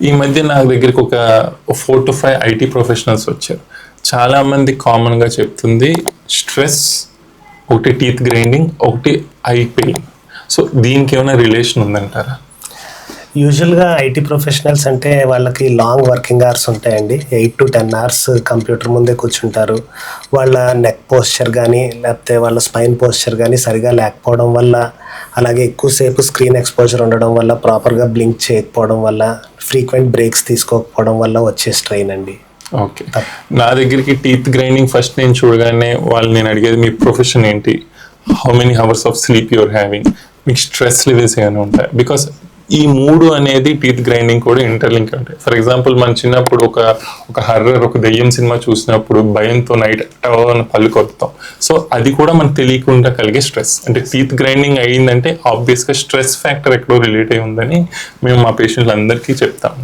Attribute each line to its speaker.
Speaker 1: ఈ మధ్య నా దగ్గరికి ఒక 4 to 5 ఐటీ ప్రొఫెషనల్స్ వచ్చారు. చాలా మంది కామన్గా చెప్తుంది స్ట్రెస్, ఒకటి టీత్ గ్రైండింగ్, ఒకటి ఐ పెయిన్. సో దీనికి ఏమైనా రిలేషన్ ఉందంటారా?
Speaker 2: యూజువల్గా ఐటీ ప్రొఫెషనల్స్ అంటే వాళ్ళకి లాంగ్ వర్కింగ్ అవర్స్ ఉంటాయండి. 8 to 10 hours కంప్యూటర్ ముందే కూర్చుంటారు. వాళ్ళ నెక్ పోస్చర్ కానీ లేకపోతే వాళ్ళ స్పైన్ పోస్చర్ కానీ సరిగా లేకపోవడం వల్ల, అలాగే ఎక్కువసేపు స్క్రీన్ ఎక్స్పోజర్ ఉండడం వల్ల, ప్రాపర్గా బ్లింక్ చేయకపోవడం వల్ల, ఫ్రీక్వెంట్ బ్రేక్స్ తీసుకోకపోవడం వల్ల వచ్చే స్ట్రెయిన్ అండి.
Speaker 1: ఓకే, నా దగ్గరికి టీత్ గ్రైండింగ్ ఫస్ట్ నేను చూడగానే నేను అడిగేది మీ ప్రొఫెషన్ ఏంటి, how many hours of sleep you're having, మీకు స్ట్రెస్ లెవెల్స్ ఏమైనా ఉంటాయి. బికాస్ ఈ 3 అనేది టీత్ గ్రైండింగ్ కూడా ఇంటర్లింక్ ఉంటాయి. ఫర్ ఎగ్జాంపుల్ మన చిన్నప్పుడు ఒక హర్రర్, ఒక దెయ్యం సినిమా చూసినప్పుడు భయంతో నైట్ పళ్ళు కొడతాం. సో అది కూడా మనకు తెలియకుండా కలిగే స్ట్రెస్. అంటే టీత్ గ్రైండింగ్ అయ్యిందంటే ఆబ్వియస్గా స్ట్రెస్ ఫ్యాక్టర్ ఎక్కడో రిలేట్ అయి ఉందని మేము మా పేషెంట్లు అందరికీ చెప్తాం.